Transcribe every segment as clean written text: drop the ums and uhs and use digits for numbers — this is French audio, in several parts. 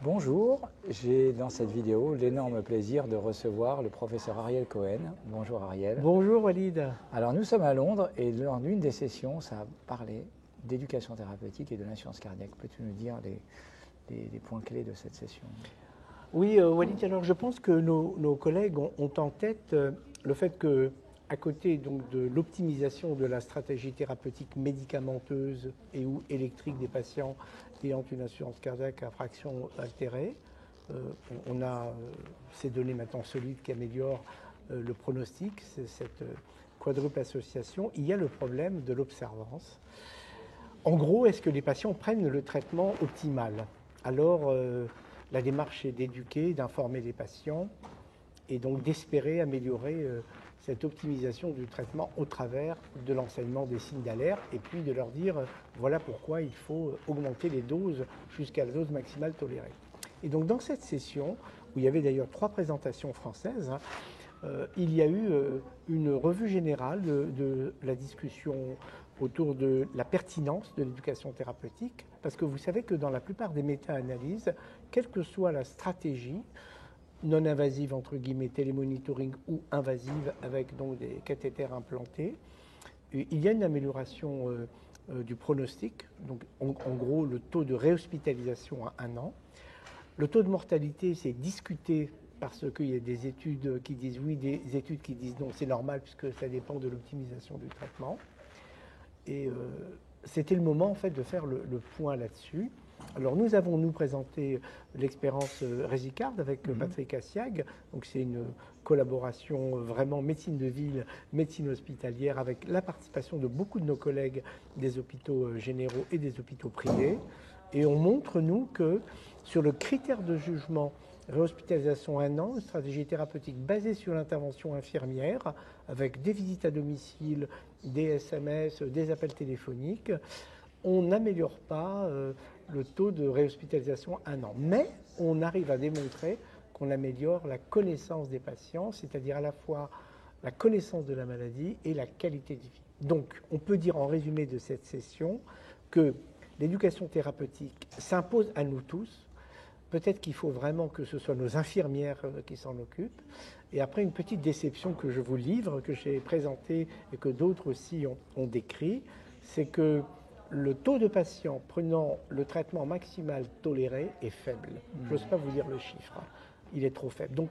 Bonjour, j'ai dans cette vidéo l'énorme plaisir de recevoir le professeur Ariel Cohen. Bonjour Ariel. Bonjour Walid. Alors nous sommes à Londres et lors d'une des sessions, ça a parlé d'éducation thérapeutique et de l'insuffisance cardiaque. Peux-tu nous dire les points clés de cette session? Oui, Walid, alors je pense que nos collègues ont en tête le fait que, à côté donc, de l'optimisation de la stratégie thérapeutique médicamenteuse et ou électrique des patients ayant une insuffisance cardiaque à fraction altérée, on a ces données maintenant solides qui améliorent le pronostic, c'est cette quadruple association. Il y a le problème de l'observance. En gros, est-ce que les patients prennent le traitement optimal? Alors, la démarche est d'éduquer, d'informer les patients et donc d'espérer améliorer cette optimisation du traitement au travers de l'enseignement des signes d'alerte et puis de leur dire voilà pourquoi il faut augmenter les doses jusqu'à la dose maximale tolérée. Et donc dans cette session, où il y avait d'ailleurs 3 présentations françaises, il y a eu une revue générale de la discussion autour de la pertinence de l'éducation thérapeutique, parce que vous savez que dans la plupart des méta-analyses, quelle que soit la stratégie, non invasive entre guillemets, télémonitoring ou invasive avec donc des cathéters implantés, il y a une amélioration du pronostic, donc en gros le taux de réhospitalisation à 1 an. Le taux de mortalité, c'est discuté parce qu'il y a des études qui disent oui, des études qui disent non, c'est normal puisque ça dépend de l'optimisation du traitement. Et c'était le moment en fait de faire le point là-dessus. Alors nous avons présenté l'expérience Résicard avec Patrick Assiag. Donc c'est une collaboration vraiment médecine de ville, médecine hospitalière avec la participation de beaucoup de nos collègues des hôpitaux généraux et des hôpitaux privés. Et on montre nous que sur le critère de jugement réhospitalisation 1 an, une stratégie thérapeutique basée sur l'intervention infirmière avec des visites à domicile, des SMS, des appels téléphoniques, on n'améliore pas le taux de réhospitalisation 1 an. Mais on arrive à démontrer qu'on améliore la connaissance des patients, c'est-à-dire à la fois la connaissance de la maladie et la qualité de vie. Donc, on peut dire en résumé de cette session que l'éducation thérapeutique s'impose à nous tous. Peut-être qu'il faut vraiment que ce soit nos infirmières qui s'en occupent. Et après, une petite déception que je vous livre, que j'ai présentée et que d'autres aussi ont décrit, c'est que le taux de patients prenant le traitement maximal toléré est faible. Je n'ose pas vous dire le chiffre, il est trop faible. Donc,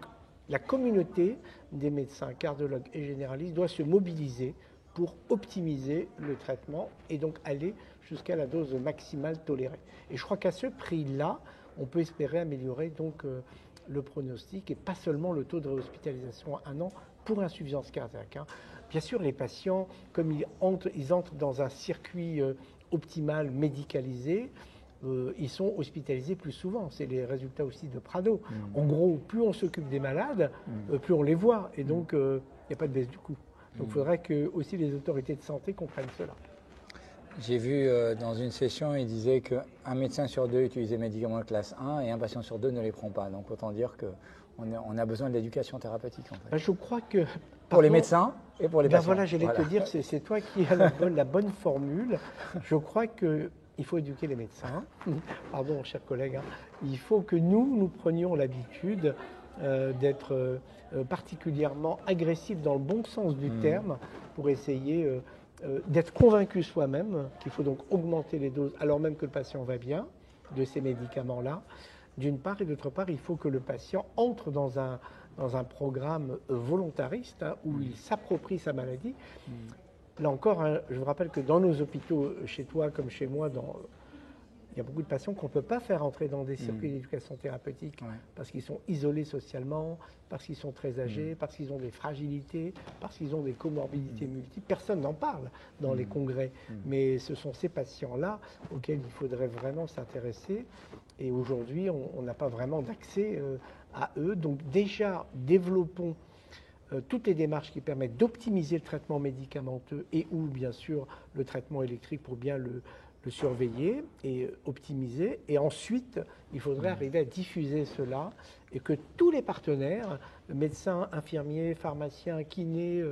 la communauté des médecins, cardiologues et généralistes doit se mobiliser pour optimiser le traitement et donc aller jusqu'à la dose maximale tolérée. Et je crois qu'à ce prix-là, on peut espérer améliorer donc le pronostic et pas seulement le taux de réhospitalisation à 1 an pour insuffisance cardiaque. Bien sûr, les patients, comme ils entrent dans un circuit optimal médicalisé, ils sont hospitalisés plus souvent. C'est les résultats aussi de Prado. En gros, plus on s'occupe des malades, plus on les voit. Et donc, il n'y a pas de baisse du coût. Donc, il faudrait que aussi les autorités de santé comprennent cela. J'ai vu dans une session, il disait qu'un médecin sur 2 utilise des médicaments de classe 1 et un patient sur 2 ne les prend pas. Donc autant dire qu'on a besoin de l'éducation thérapeutique en fait. Je crois que... Pour les médecins et pour les patients. Voilà, j'allais te dire, c'est toi qui as la bonne formule. Je crois qu'il faut éduquer les médecins. Pardon, chers collègues. Il faut que nous prenions l'habitude d'être particulièrement agressifs dans le bon sens du terme pour essayer d'être convaincu soi-même qu'il faut donc augmenter les doses alors même que le patient va bien de ces médicaments-là, d'une part, et d'autre part, il faut que le patient entre dans un programme volontariste où il s'approprie sa maladie. Là encore, je vous rappelle que dans nos hôpitaux, chez toi comme chez moi, il y a beaucoup de patients qu'on ne peut pas faire entrer dans des circuits d'éducation thérapeutique parce qu'ils sont isolés socialement, parce qu'ils sont très âgés, parce qu'ils ont des fragilités, parce qu'ils ont des comorbidités multiples. Personne n'en parle dans les congrès, mais ce sont ces patients-là auxquels il faudrait vraiment s'intéresser. Et aujourd'hui, on n'a pas vraiment d'accès à eux. Donc déjà, développons toutes les démarches qui permettent d'optimiser le traitement médicamenteux et ou bien sûr le traitement électrique pour bien le surveiller et optimiser. Et ensuite, il faudrait arriver à diffuser cela et que tous les partenaires, médecins, infirmiers, pharmaciens, kinés,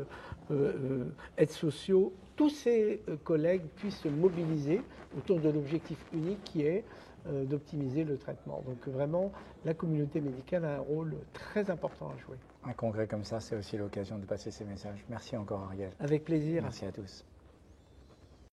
aides sociaux, tous ces collègues puissent se mobiliser autour de l'objectif unique qui est d'optimiser le traitement. Donc vraiment, la communauté médicale a un rôle très important à jouer. Un congrès comme ça, c'est aussi l'occasion de passer ces messages. Merci encore Ariel. Avec plaisir. Merci à tous.